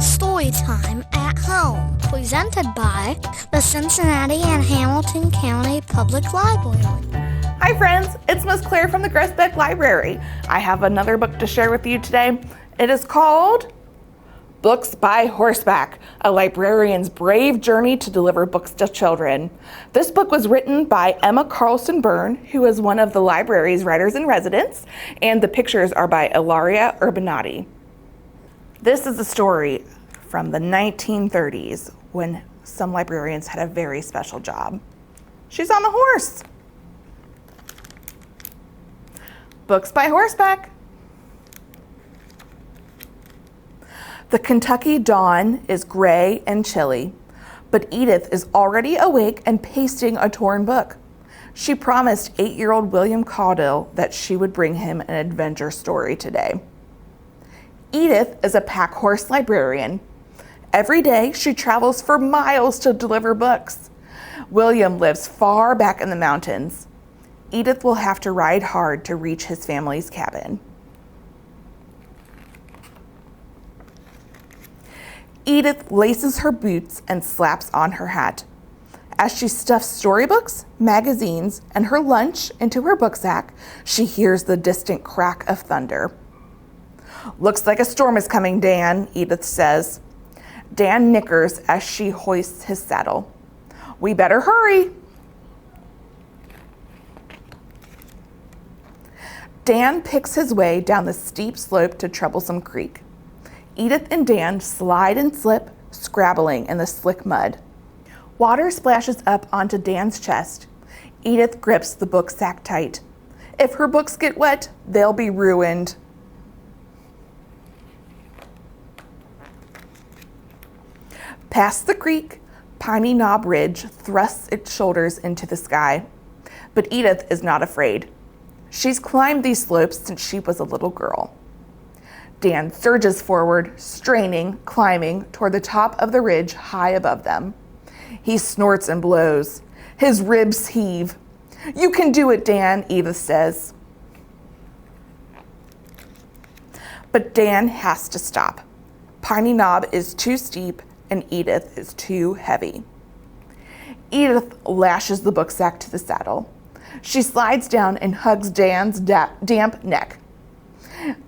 Storytime at Home, presented by the Cincinnati and Hamilton County Public Library. Hi friends, it's Miss Claire from the Groesbeck Library. I have another book to share with you today. It is called Books by Horseback, a librarian's brave journey to deliver books to children. This book was written by Emma Carlson Berne, who is one of the library's writers-in-residence, and the pictures are by Ilaria Urbinati. This is a story from the 1930s when some librarians had a very special job. She's on a horse. Books by Horseback. The Kentucky dawn is gray and chilly, but Edith is already awake and pasting a torn book. She promised 8-year-old William Caudill that she would bring him an adventure story today. Edith is a pack horse librarian. Every day she travels for miles to deliver books. William lives far back in the mountains. Edith will have to ride hard to reach his family's cabin. Edith laces her boots and slaps on her hat. As she stuffs storybooks, magazines, and her lunch into her booksack, she hears the distant crack of thunder. "Looks like a storm is coming, Dan," Edith says. Dan nickers as she hoists his saddle. "We better hurry." Dan picks his way down the steep slope to Troublesome Creek. Edith and Dan slide and slip, scrabbling in the slick mud. Water splashes up onto Dan's chest. Edith grips the book sack tight. If her books get wet, they'll be ruined. Past the creek, Piney Knob Ridge thrusts its shoulders into the sky. But Edith is not afraid. She's climbed these slopes since she was a little girl. Dan surges forward, straining, climbing toward the top of the ridge high above them. He snorts and blows. His ribs heave. "You can do it, Dan," Edith says. But Dan has to stop. Piney Knob is too steep and Edith is too heavy. Edith lashes the booksack to the saddle. She slides down and hugs Dan's damp neck.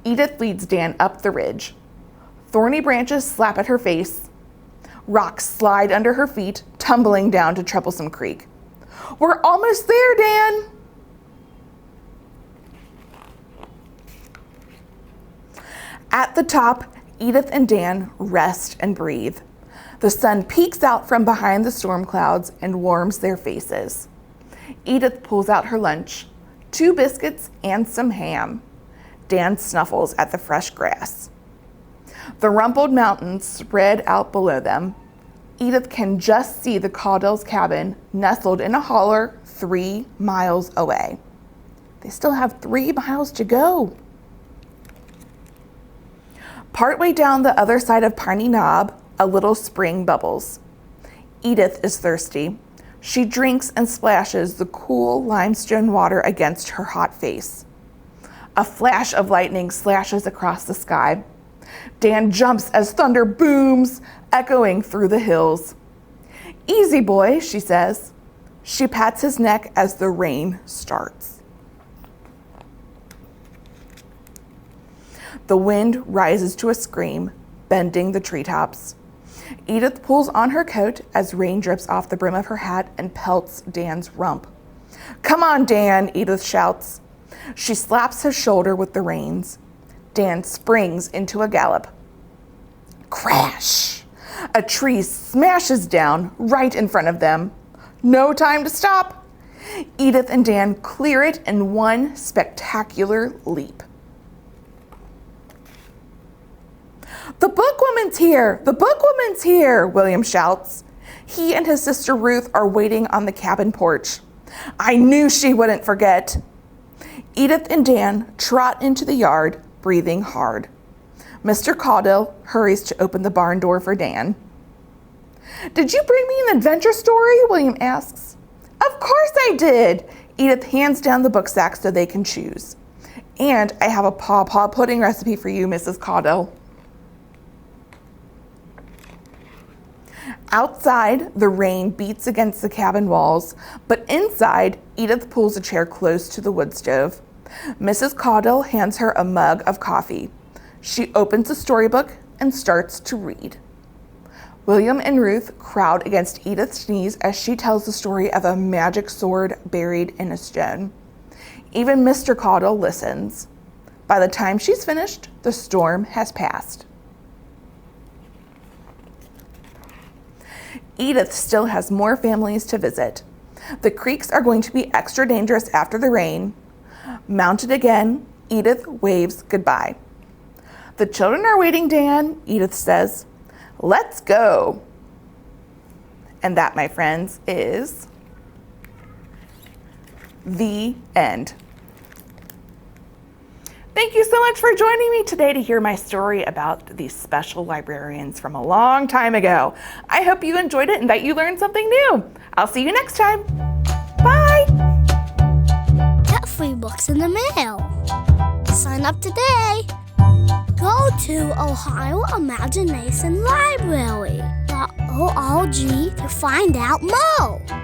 Edith leads Dan up the ridge. Thorny branches slap at her face. Rocks slide under her feet, tumbling down to Troublesome Creek. "We're almost there, Dan!" At the top, Edith and Dan rest and breathe. The sun peeks out from behind the storm clouds and warms their faces. Edith pulls out her lunch, 2 biscuits and some ham. Dan snuffles at the fresh grass. The rumpled mountains spread out below them. Edith can just see the Caudill's cabin nestled in a holler 3 miles away. They still have 3 miles to go. Partway down the other side of Piney Knob, a little spring bubbles. Edith is thirsty. She drinks and splashes the cool limestone water against her hot face. A flash of lightning slashes across the sky. Dan jumps as thunder booms, echoing through the hills. "Easy, boy," she says. She pats his neck as the rain starts. The wind rises to a scream, bending the treetops. Edith pulls on her coat as rain drips off the brim of her hat and pelts Dan's rump. "Come on, Dan," Edith shouts. She slaps his shoulder with the reins. Dan springs into a gallop. Crash! A tree smashes down right in front of them. No time to stop. Edith and Dan clear it in one spectacular leap. "The bookwoman's here! The bookwoman's here!" William shouts. He and his sister Ruth are waiting on the cabin porch. "I knew she wouldn't forget." Edith and Dan trot into the yard, breathing hard. Mr. Caudill hurries to open the barn door for Dan. "Did you bring me an adventure story?" William asks. "Of course I did." Edith hands down the booksack so they can choose. "And I have a pawpaw pudding recipe for you, Mrs. Caudill." Outside, the rain beats against the cabin walls, but inside, Edith pulls a chair close to the wood stove. Mrs. Caudle hands her a mug of coffee. She opens a storybook and starts to read. William and Ruth crowd against Edith's knees as she tells the story of a magic sword buried in a stone. Even Mr. Caudle listens. By the time she's finished, the storm has passed. Edith still has more families to visit. The creeks are going to be extra dangerous after the rain. Mounted again, Edith waves goodbye. The children are waiting, Dan, Edith says. Let's go. And that, my friends, is the end. Thank you so much for joining me today to hear my story about these special librarians from a long time ago. I hope you enjoyed it and that you learned something new. I'll see you next time. Bye. Get free books in the mail. Sign up today. Go to Ohio Imagination Library.org to find out more.